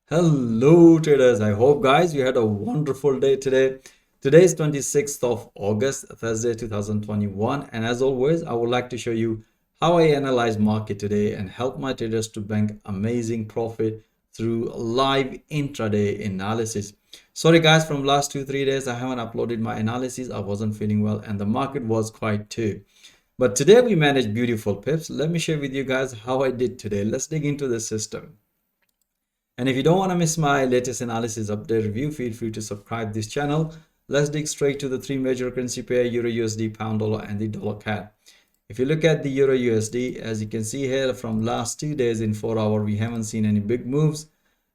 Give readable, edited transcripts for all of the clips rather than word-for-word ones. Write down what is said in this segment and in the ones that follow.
Hello traders, I hope guys you had a wonderful day today. Today is 26th of August, Thursday 2021, and as always I would like to show you how I analyze market today and help my traders to bank amazing profit through live intraday analysis. Sorry guys, from last 2-3 days I haven't uploaded my analysis. I wasn't feeling well and the market was quiet too. But today we managed beautiful pips. Let me share with you guys how I did today. Let's dig into the system. And if you don't want to miss my latest analysis update review, feel free to subscribe this channel. Let's dig straight to the three major currency pair, Euro USD, Pound Dollar, and the Dollar CAD. If you look at the Euro USD, as you can see here, from last 2 days in 4 hours, we haven't seen any big moves.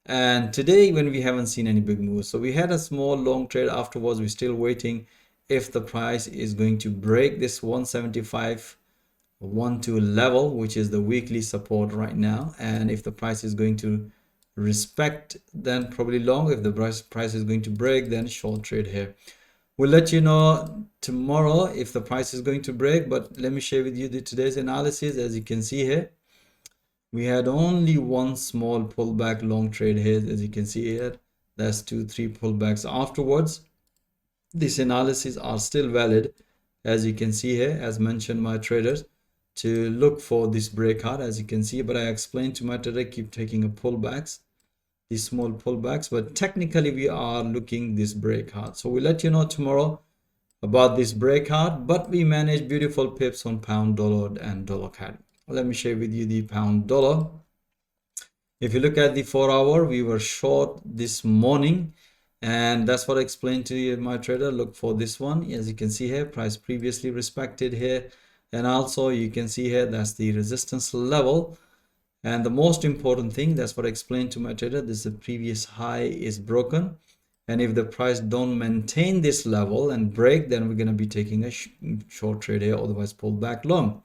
And today, when we haven't seen any big moves, so we had a small long trade. Afterwards, we're still waiting if the price is going to break this 175.12 level, which is the weekly support right now. And if the price is going to respect, then probably long. If the price is going to break, then short trade here. We'll let you know tomorrow if the price is going to break, but let me share with you today's analysis. As you can see here, we had only one small pullback long trade here. As you can see here, that's 2-3 pullbacks afterwards. These analyses are still valid, as you can see here, as mentioned my traders to look for this breakout, as you can see. But I explained to my trader, keep taking a pullbacks, these small pullbacks, but technically we are looking this breakout. So we'll let you know tomorrow about this breakout, but we managed beautiful pips on pound dollar and dollar CAD. Let me share with you the pound dollar. If you look at the 4 hour, we were short this morning, and that's what I explained to you, my trader. Look for this one. As you can see here, price previously respected here, and also you can see here that's the resistance level. And the most important thing, that's what I explained to my trader, this is the previous high is broken, and if the price don't maintain this level and break, then we're going to be taking a short trade here, otherwise pull back long.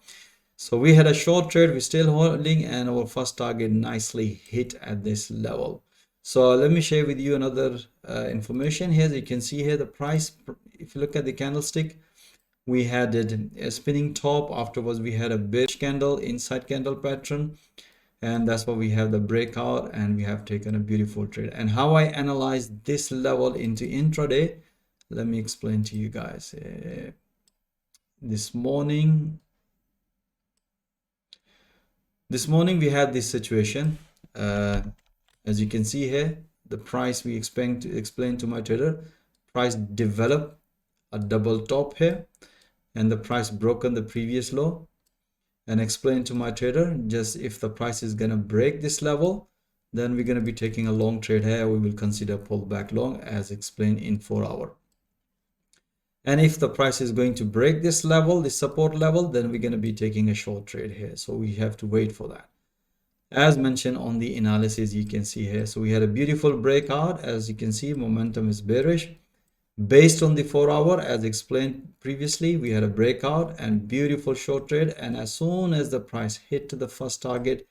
So we had a short trade, we're still holding, and our first target nicely hit at this level. So let me share with you another information here. As you can see here, the price, if you look at the candlestick, we had a spinning top. Afterwards we had a bearish candle, inside candle pattern, and that's why we have the breakout, and we have taken a beautiful trade. And how I analyze this level into intraday, let me explain to you guys. This morning we had this situation. As you can see here, the price, we explain to my trader, price developed a double top here, and the price broken the previous low, and explain to my trader, just if the price is going to break this level, then we're going to be taking a long trade here. We will consider pullback long, as explained in 4 hour. And if the price is going to break this level, this support level, then we're going to be taking a short trade here. So we have to wait for that, as mentioned on the analysis. You can see here, so we had a beautiful breakout. As you can see, momentum is bearish based on the 4 hour. As explained previously, we had a breakout and beautiful short trade, and as soon as the price hit the first target,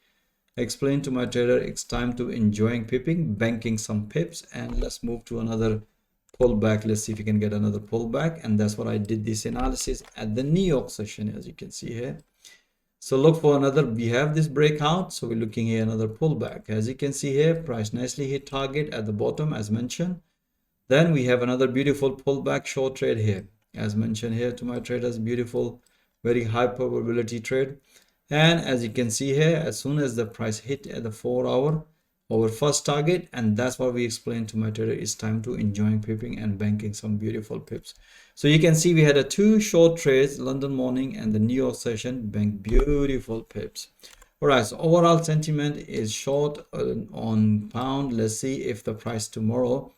I explained to my trader, it's time to enjoying pipping, banking some pips, and let's move to another pullback. Let's see if we can get another pullback, and that's what I did this analysis at the New York session, as you can see here. So look for another, we have this breakout, so we're looking here another pullback. As you can see here, price nicely hit target at the bottom, as mentioned. Then we have another beautiful pullback short trade here, as mentioned here to my traders, beautiful, very high probability trade. And as you can see here, as soon as the price hit at the 4 hour, our first target, and that's what we explained to my trader, it's time to enjoying pipping and banking some beautiful pips. So you can see we had a 2 short trades, London morning and the New York session, bank beautiful pips. All right, so overall sentiment is short on pound. Let's see if the price tomorrow,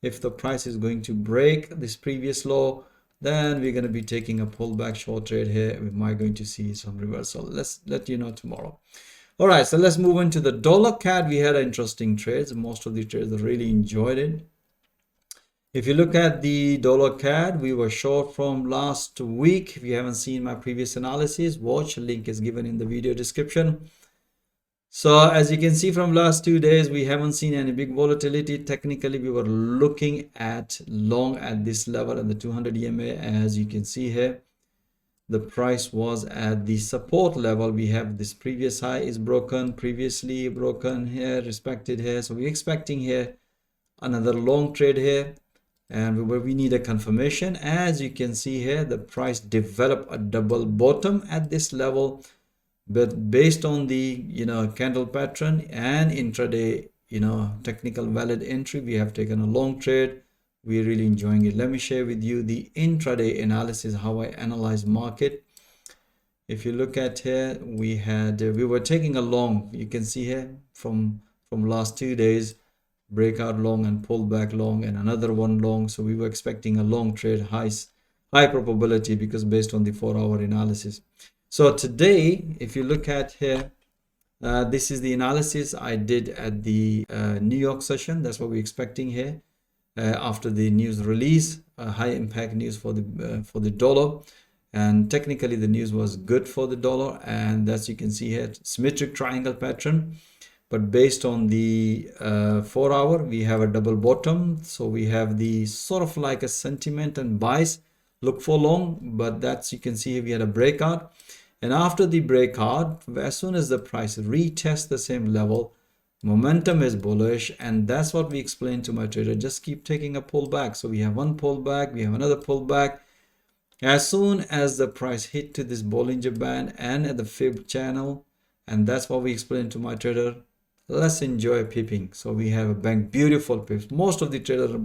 if the price is going to break this previous low, then we're going to be taking a pullback short trade here. We might going to see some reversal. Let's let you know tomorrow. All right, so let's move into the dollar CAD. We had interesting trades. Most of the traders really enjoyed it. If you look at the dollar CAD, we were short from last week. If you haven't seen my previous analysis, watch, link is given in the video description. So as you can see, from last 2 days, we haven't seen any big volatility. Technically, we were looking at long at this level at the 200 EMA, as you can see here. the price was at the support level. We have this previous high is broken, previously broken here, respected here. So we're expecting here another long trade here, and we need a confirmation. As you can see here, the price developed a double bottom at this level, but based on the candle pattern and intraday technical valid entry, we have taken a long trade. We're really enjoying it. Let me share with you the intraday analysis, how I analyze market. If you look at here, we were taking a long, you can see here from last 2 days, breakout long and pull back long and another one long. So we were expecting a long trade, high probability, because based on the 4-hour analysis. So today, if you look at here, this is the analysis I did at the New York session. That's what we're expecting here. After the news release, high impact news for the dollar, and technically the news was good for the dollar, and as you can see here, symmetric triangle pattern. But based on the 4-hour, we have a double bottom, so we have the sort of like a sentiment and bias look for long, but that's, you can see here, we had a breakout, and after the breakout, as soon as the price retests the same level, momentum is bullish, and that's what we explained to my trader. Just keep taking a pullback. So we have one pullback, we have another pullback. As soon as the price hit to this Bollinger Band and at the fib channel, and that's what we explained to my trader. Let's enjoy pipping. So we have a bank beautiful pips. Most of the traders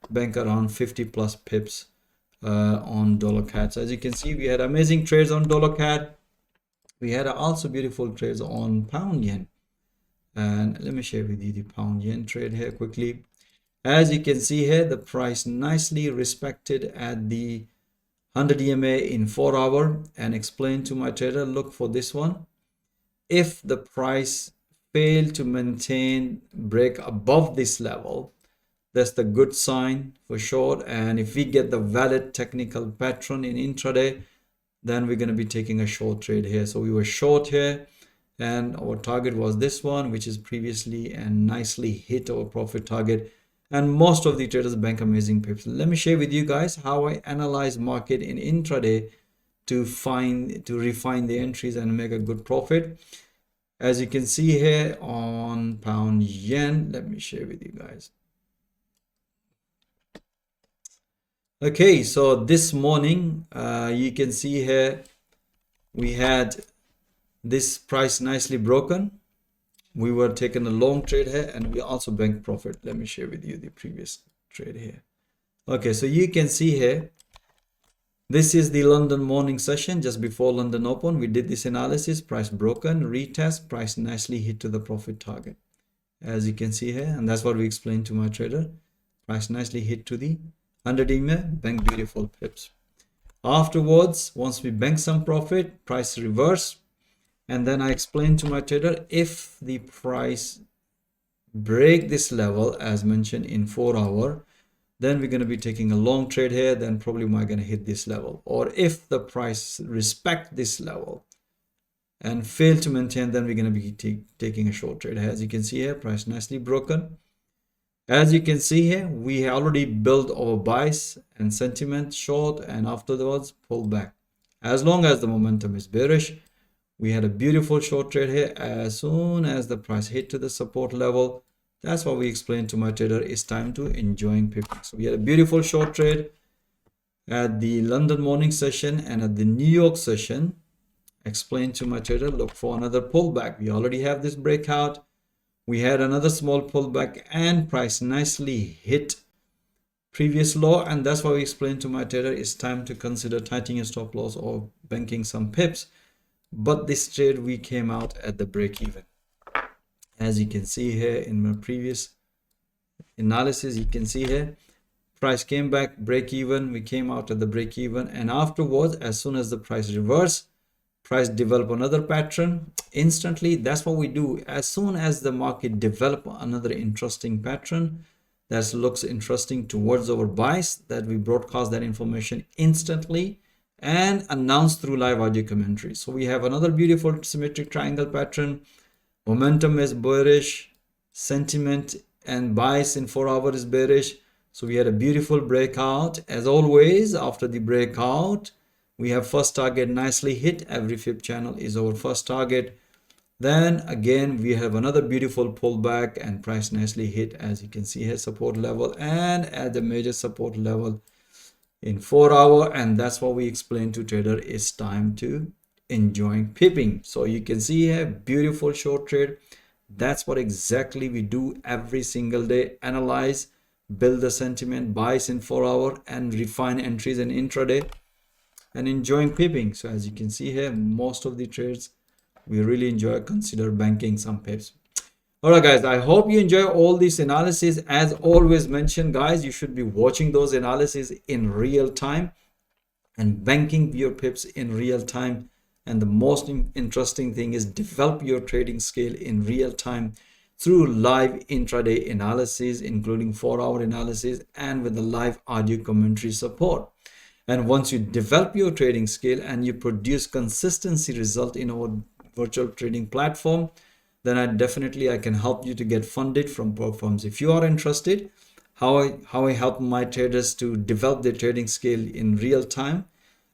bank around 50 plus pips on dollar CAD. So as you can see, we had amazing trades on dollar CAD. We had also beautiful trades on pound yen. And let me share with you the pound yen trade here quickly. As you can see here, the price nicely respected at the 100 EMA in 4-hour, and explain to my trader, look for this one. If the price failed to maintain break above this level, that's the good sign for short. And if we get the valid technical pattern in intraday, then we're going to be taking a short trade here. So we were short here, and our target was this one, which is previously, and nicely hit our profit target. And most of the traders bank amazing pips. Let me share with you guys how I analyze market in intraday to refine the entries and make a good profit. As you can see here on pound yen, let me share with you guys. Okay, so this morning, you can see here, we had this price nicely broken. We were taking a long trade here, and we also banked profit. Let me share with you the previous trade here. Okay, so you can see here, this is the London morning session just before London Open. We did this analysis, price broken, retest, price nicely hit to the profit target. As you can see here, and that's what we explained to my trader. Price nicely hit to the 100 EMA, bank beautiful pips. Afterwards, once we bank some profit, price reverse. And then I explained to my trader, if the price break this level as mentioned in 4-hour, then we're going to be taking a long trade here. Then probably we're going to hit this level. Or if the price respect this level and fail to maintain, then we're going to be taking a short trade. As you can see here, price nicely broken. As you can see here, we already built our bias and sentiment short, and afterwards pull back. As long as the momentum is bearish, we had a beautiful short trade here. As soon as the price hit to the support level, that's what we explained to my trader, it's time to enjoying pipping. So we had a beautiful short trade at the London morning session, and at the New York session, explained to my trader, look for another pullback. We already have this breakout. We had another small pullback, and price nicely hit previous low, and that's why we explained to my trader, it's time to consider tightening a stop loss or banking some pips. But this trade, we came out at the break even. As you can see here in my previous analysis, you can see here, price came back, break even, we came out at the break even, and afterwards, as soon as the price reversed, price develop another pattern instantly. That's what we do. As soon as the market develop another interesting pattern that looks interesting towards our bias, that we broadcast that information instantly and announce through live audio commentary. So we have another beautiful symmetric triangle pattern. Momentum is bearish, sentiment and bias in 4-hour is bearish. So we had a beautiful breakout. As always, after the breakout, We have first target nicely hit. Every fib channel is our first target. Then again, we have another beautiful pullback and price nicely hit, as you can see here, support level and at the major support level in 4 hour. And that's what we explained to trader. It's time to enjoy pipping. So you can see here, beautiful short trade. That's what exactly we do every single day. Analyze, build the sentiment, buys in 4 hour and refine entries in intraday and enjoying pipping. So as you can see here, most of the trades we really enjoy, consider banking some pips. All right, guys, I hope you enjoy all these analysis. As always mentioned, guys, you should be watching those analyses in real time and banking your pips in real time. And the most interesting thing is develop your trading skill in real time through live intraday analysis, including 4 hour analysis and with the live audio commentary support. And once you develop your trading skill and you produce consistency result in our virtual trading platform, then I can help you to get funded from platforms. If you are interested, how I help my traders to develop their trading skill in real time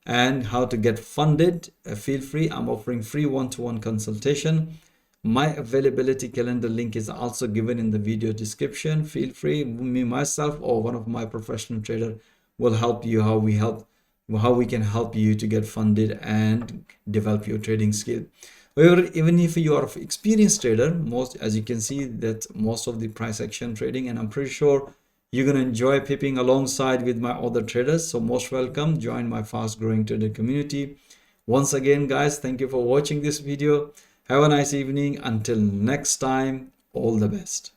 and how to get funded, feel free. I'm offering free one-to-one consultation. My availability calendar link is also given in the video description. Feel free, me, myself, or one of my professional traders will help you how we can help you to get funded and develop your trading skill. However, even if you are an experienced trader, as you can see that most of the price action trading, and I'm pretty sure you're going to enjoy pipping alongside with my other traders. So most welcome, join my fast growing trader community. Once again, guys, thank you for watching this video. Have a nice evening. Until next time, all the best.